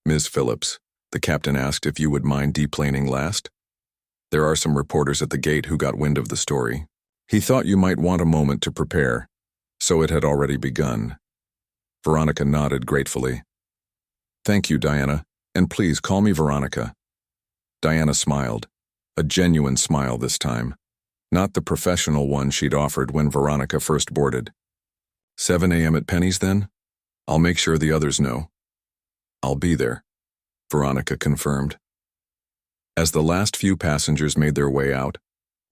"Ms. Phillips, the captain asked if you would mind deplaning last. There are some reporters at the gate who got wind of the story. He thought you might want a moment to prepare, so it had already begun." Veronica nodded gratefully. "Thank you, Diana, and please call me Veronica." Diana smiled, a genuine smile this time, not the professional one she'd offered when Veronica first boarded. 7 a.m. at Penny's, then? I'll make sure the others know." "I'll be there," Veronica confirmed. As the last few passengers made their way out,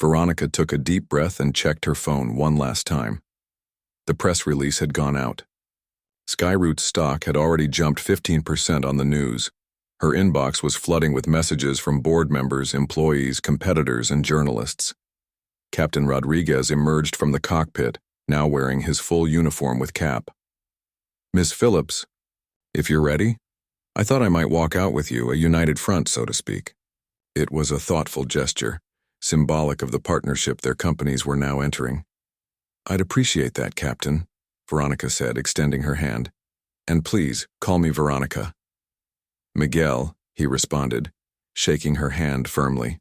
Veronica took a deep breath and checked her phone one last time. The press release had gone out. Skyroute's stock had already jumped 15% on the news. Her inbox was flooding with messages from board members, employees, competitors, and journalists. Captain Rodriguez emerged from the cockpit, now wearing his full uniform with cap. "Miss Phillips, if you're ready, I thought I might walk out with you, a united front, so to speak." It was a thoughtful gesture, symbolic of the partnership their companies were now entering. "I'd appreciate that, Captain," Veronica said, extending her hand. "And please, call me Veronica." "Miguel," he responded, shaking her hand firmly.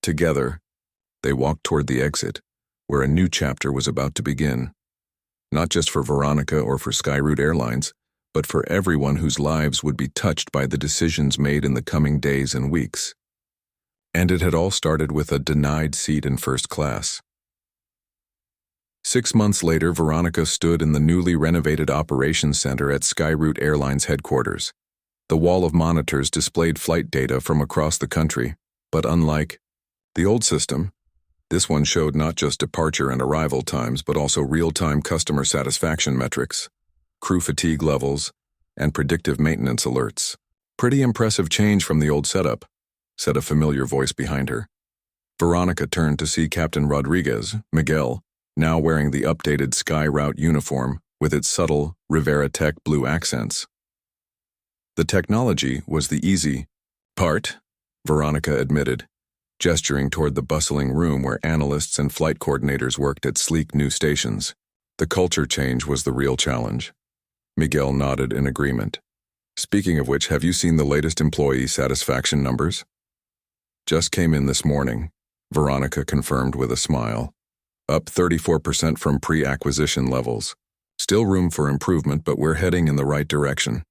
Together, they walked toward the exit, where a new chapter was about to begin. Not just for Veronica or for Skyroute Airlines, but for everyone whose lives would be touched by the decisions made in the coming days and weeks. And it had all started with a denied seat in first class. 6 months later, Veronica stood in the newly renovated operations center at Skyroute Airlines headquarters. The wall of monitors displayed flight data from across the country, but unlike the old system, this one showed not just departure and arrival times, but also real-time customer satisfaction metrics, crew fatigue levels, and predictive maintenance alerts. "Pretty impressive change from the old setup," said a familiar voice behind her. Veronica turned to see Captain Rodriguez, Miguel, now wearing the updated Skyroute uniform with its subtle Rivera Tech blue accents. The technology was the easy part, Veronica admitted, gesturing toward the bustling room where analysts and flight coordinators worked at sleek new stations. The culture change was the real challenge. Miguel nodded in agreement. "Speaking of which, have you seen the latest employee satisfaction numbers?" "Just came in this morning," Veronica confirmed with a smile. "Up 34% from pre-acquisition levels. Still room for improvement, but we're heading in the right direction."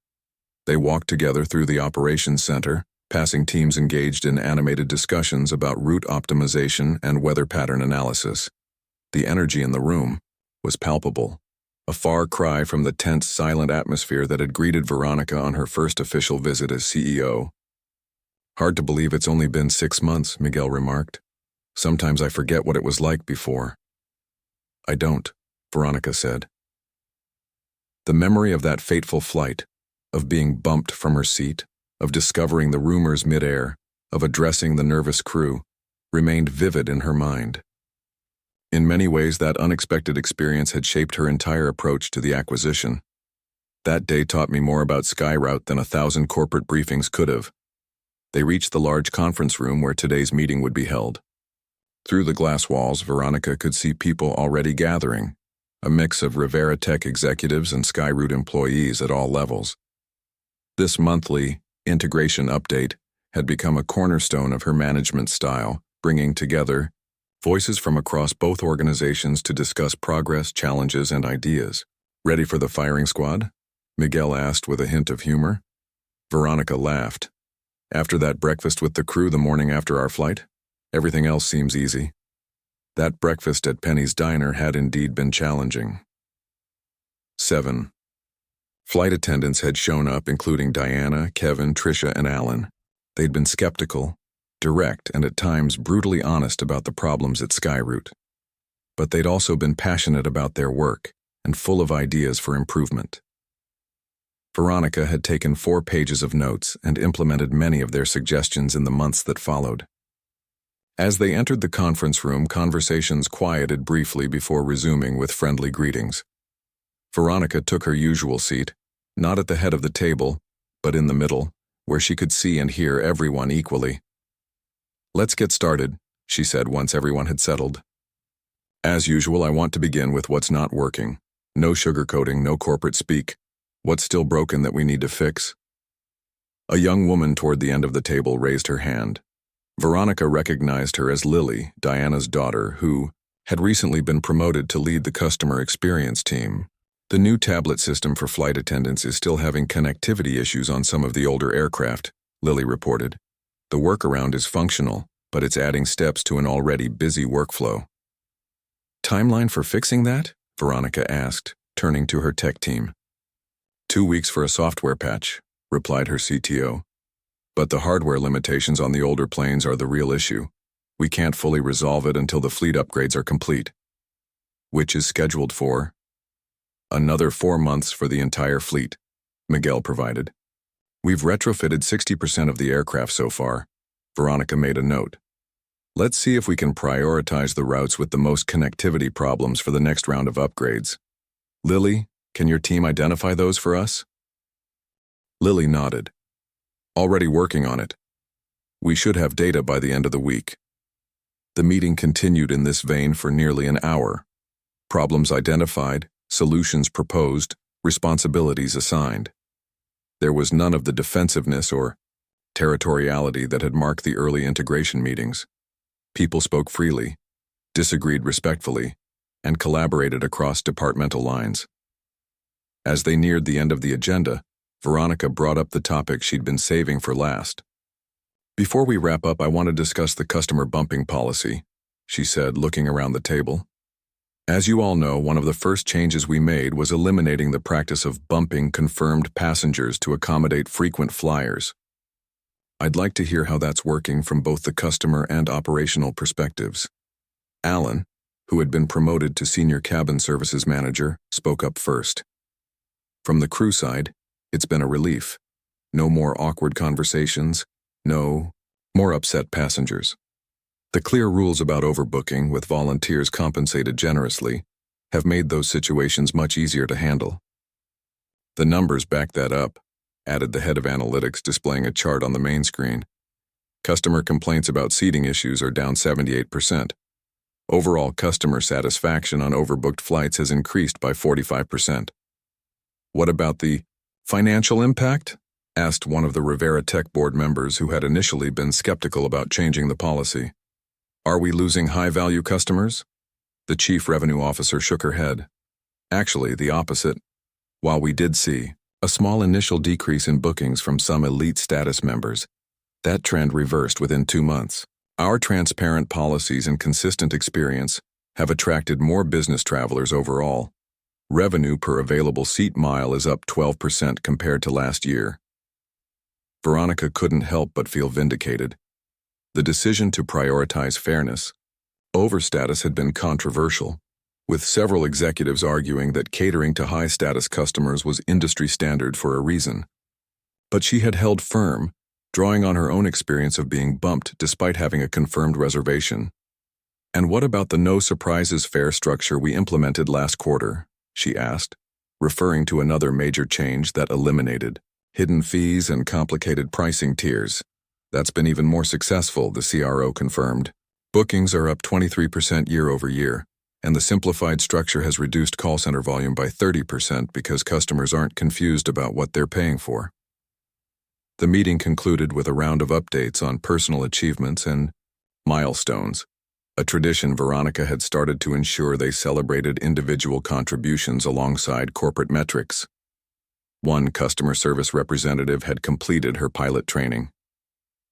They walked together through the operations center, passing teams engaged in animated discussions about route optimization and weather pattern analysis. The energy in the room was palpable, a far cry from the tense, silent atmosphere that had greeted Veronica on her first official visit as CEO. "Hard to believe it's only been 6 months, Miguel remarked. "Sometimes I forget what it was like before." "I don't," Veronica said. The memory of that fateful flight, of being bumped from her seat, of discovering the rumors midair, of addressing the nervous crew, remained vivid in her mind. In many ways, that unexpected experience had shaped her entire approach to the acquisition. That day taught me more about SkyRoute than 1,000 corporate briefings could have. They reached the large conference room where today's meeting would be held. Through the glass walls, Veronica could see people already gathering, a mix of Rivera Tech executives and SkyRoute employees at all levels. This monthly integration update had become a cornerstone of her management style, bringing together voices from across both organizations to discuss progress, challenges, and ideas. "Ready for the firing squad?" Miguel asked with a hint of humor. Veronica laughed. "After that breakfast with the crew the morning after our flight, everything else seems easy." That breakfast at Penny's Diner had indeed been challenging. 7. Flight attendants had shown up, including Diana, Kevin, Tricia, and Alan. They'd been skeptical, direct, and at times brutally honest about the problems at SkyRoute. But they'd also been passionate about their work and full of ideas for improvement. Veronica had taken 4 pages of notes and implemented many of their suggestions in the months that followed. As they entered the conference room, conversations quieted briefly before resuming with friendly greetings. Veronica took her usual seat, not at the head of the table, but in the middle, where she could see and hear everyone equally. "Let's get started," she said once everyone had settled. "As usual, I want to begin with what's not working. No sugarcoating, no corporate speak. What's still broken that we need to fix?" A young woman toward the end of the table raised her hand. Veronica recognized her as Lily, Diana's daughter, who had recently been promoted to lead the customer experience team. "The new tablet system for flight attendants is still having connectivity issues on some of the older aircraft," Lily reported. "The workaround is functional, but it's adding steps to an already busy workflow." "Timeline for fixing that?" Veronica asked, turning to her tech team. 2 weeks for a software patch," replied her CTO. "But the hardware limitations on the older planes are the real issue. We can't fully resolve it until the fleet upgrades are complete." "Which is scheduled for?" "Another 4 months for the entire fleet," Miguel provided. "We've retrofitted 60% of the aircraft so far." Veronica made a note. "Let's see if we can prioritize the routes with the most connectivity problems for the next round of upgrades. Lily, can your team identify those for us?" Lily nodded. "Already working on it. We should have data by the end of the week." The meeting continued in this vein for nearly an hour. Problems identified, solutions proposed, responsibilities assigned. There was none of the defensiveness or territoriality that had marked the early integration meetings. People spoke freely, disagreed respectfully, and collaborated across departmental lines. As they neared the end of the agenda, Veronica brought up the topic she'd been saving for last. "Before we wrap up, I want to discuss the customer bumping policy," she said, looking around the table. "As you all know, one of the first changes we made was eliminating the practice of bumping confirmed passengers to accommodate frequent flyers. I'd like to hear how that's working from both the customer and operational perspectives." Alan, who had been promoted to senior cabin services manager, spoke up first. "From the crew side, it's been a relief. No more awkward conversations, no more upset passengers. The clear rules about overbooking, with volunteers compensated generously, have made those situations much easier to handle." "The numbers back that up," added the head of analytics, displaying a chart on the main screen. "Customer complaints about seating issues are down 78%. Overall customer satisfaction on overbooked flights has increased by 45%. "What about the financial impact?" asked one of the Rivera Tech board members who had initially been skeptical about changing the policy. "Are we losing high-value customers?" The chief revenue officer shook her head. "Actually, the opposite. While we did see a small initial decrease in bookings from some elite status members, that trend reversed within 2 months. Our transparent policies and consistent experience have attracted more business travelers overall. Revenue per available seat mile is up 12% compared to last year." Veronica couldn't help but feel vindicated. The decision to prioritize fairness over status had been controversial, with several executives arguing that catering to high-status customers was industry standard for a reason. But she had held firm, drawing on her own experience of being bumped despite having a confirmed reservation. "And what about the no-surprises fare structure we implemented last quarter?" she asked, referring to another major change that eliminated hidden fees and complicated pricing tiers. "That's been even more successful," the CRO confirmed. "Bookings are up 23% year over year, and the simplified structure has reduced call center volume by 30% because customers aren't confused about what they're paying for." The meeting concluded with a round of updates on personal achievements and milestones, a tradition Veronica had started to ensure they celebrated individual contributions alongside corporate metrics. One customer service representative had completed her pilot training.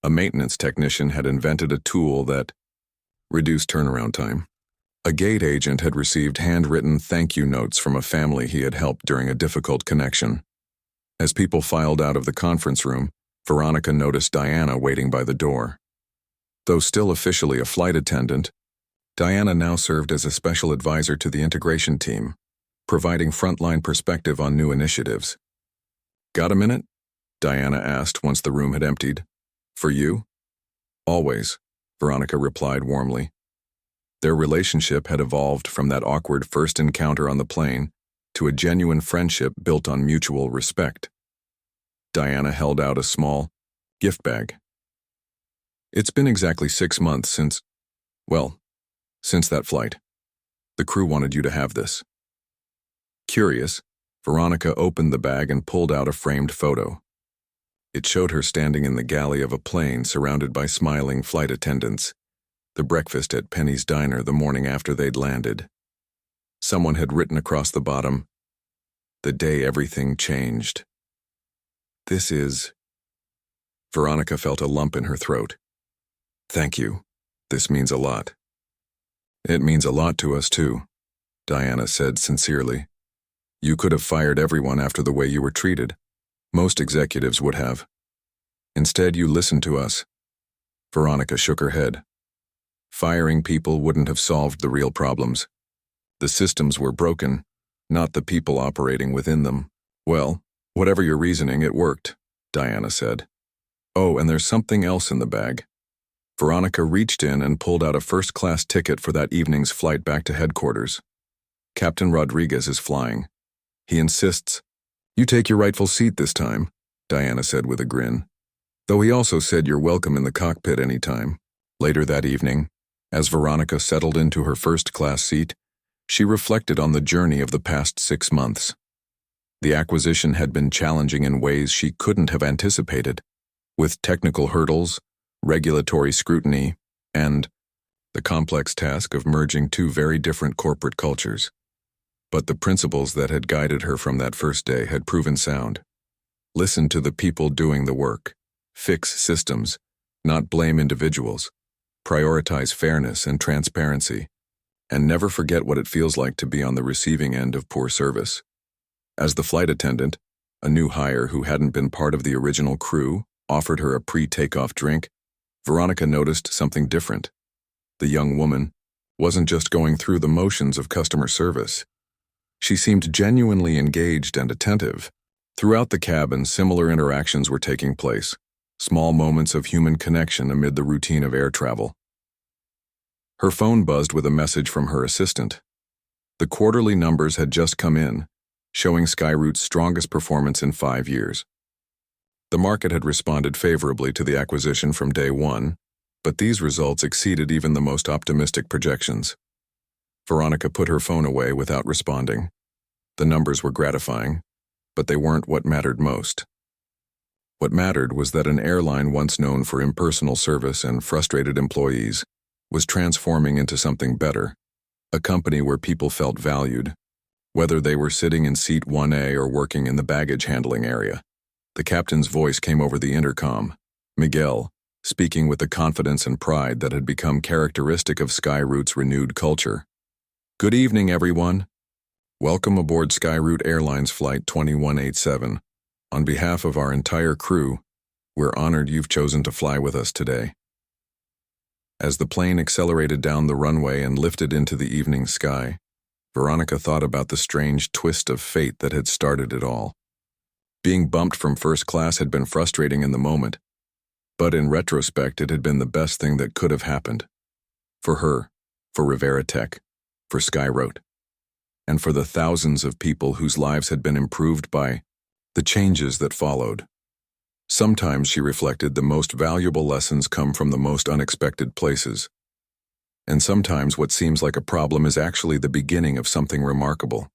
A maintenance technician had invented a tool that reduced turnaround time. A gate agent had received handwritten thank you notes from a family he had helped during a difficult connection. As people filed out of the conference room, Veronica noticed Diana waiting by the door. Though still officially a flight attendant, Diana now served as a special advisor to the integration team, providing frontline perspective on new initiatives. "Got a minute?" Diana asked once the room had emptied. "For you?" "Always," Veronica replied warmly. Their relationship had evolved from that awkward first encounter on the plane to a genuine friendship built on mutual respect. Diana held out a small gift bag. "It's been exactly 6 months since that flight. The crew wanted you to have this." Curious, Veronica opened the bag and pulled out a framed photo. It showed her standing in the galley of a plane surrounded by smiling flight attendants, the breakfast at Penny's Diner the morning after they'd landed. Someone had written across the bottom, "The day everything changed." "This is..." Veronica felt a lump in her throat. "Thank you. This means a lot." "It means a lot to us too," Diana said sincerely. "You could have fired everyone after the way you were treated. Most executives would have. Instead, you listened to us." Veronica shook her head. "Firing people wouldn't have solved the real problems. The systems were broken, not the people operating within them." "Well, whatever your reasoning, it worked," Diana said. "Oh, and there's something else in the bag." Veronica reached in and pulled out a first-class ticket for that evening's flight back to headquarters. "Captain Rodriguez is flying. He insists you take your rightful seat this time," Diana said with a grin. "Though he also said you're welcome in the cockpit anytime." Later that evening, as Veronica settled into her first-class seat, she reflected on the journey of the past 6 months. The acquisition had been challenging in ways she couldn't have anticipated, with technical hurdles, regulatory scrutiny, and the complex task of merging 2 very different corporate cultures. But the principles that had guided her from that first day had proven sound. Listen to the people doing the work. Fix systems, not blame individuals. Prioritize fairness and transparency. And never forget what it feels like to be on the receiving end of poor service. As the flight attendant, a new hire who hadn't been part of the original crew, offered her a pre-takeoff drink, Veronica noticed something different. The young woman wasn't just going through the motions of customer service. She seemed genuinely engaged and attentive. Throughout the cabin, similar interactions were taking place, small moments of human connection amid the routine of air travel. Her phone buzzed with a message from her assistant. The quarterly numbers had just come in, showing Skyroute's strongest performance in 5 years. The market had responded favorably to the acquisition from day one, but these results exceeded even the most optimistic projections. Veronica put her phone away without responding. The numbers were gratifying, but they weren't what mattered most. What mattered was that an airline once known for impersonal service and frustrated employees was transforming into something better, a company where people felt valued, whether they were sitting in seat 1A or working in the baggage handling area. The captain's voice came over the intercom, Miguel, speaking with the confidence and pride that had become characteristic of Skyroute's renewed culture. "Good evening, everyone. Welcome aboard Skyroute Airlines Flight 2187. On behalf of our entire crew, we're honored you've chosen to fly with us today." As the plane accelerated down the runway and lifted into the evening sky, Veronica thought about the strange twist of fate that had started it all. Being bumped from first class had been frustrating in the moment, but in retrospect it had been the best thing that could have happened. For her, for Rivera Tech, for Skyroad, and for the thousands of people whose lives had been improved by the changes that followed. Sometimes, she reflected, the most valuable lessons come from the most unexpected places. And sometimes what seems like a problem is actually the beginning of something remarkable.